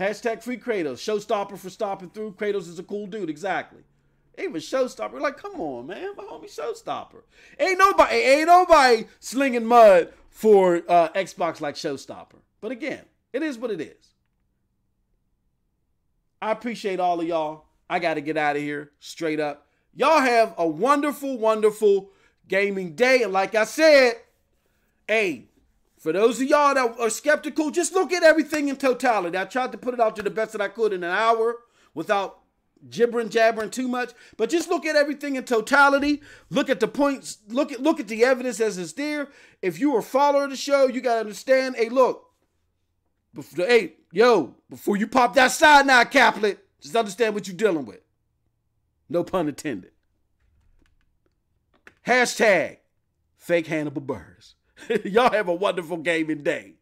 Hashtag free Kratos. Showstopper for stopping through. Kratos is a cool dude. Exactly. Even Showstopper, like, come on, man, my homie Showstopper. Ain't nobody slinging mud for Xbox like Showstopper. But again, it is what it is. I appreciate all of y'all. I got to get out of here straight up. Y'all have a wonderful, wonderful gaming day. And like I said, hey, for those of y'all that are skeptical, just look at everything in totality. I tried to put it out to the best that I could in an hour without jabbering too much, but just look at everything in totality. Look at the points. Look at the evidence as it's there. If you are a follower of the show, you gotta understand. Hey, look. Before you pop that side now, Caplet, just understand what you're dealing with. No pun intended. Hashtag fake Hannibal Burrs. Y'all have a wonderful gaming day.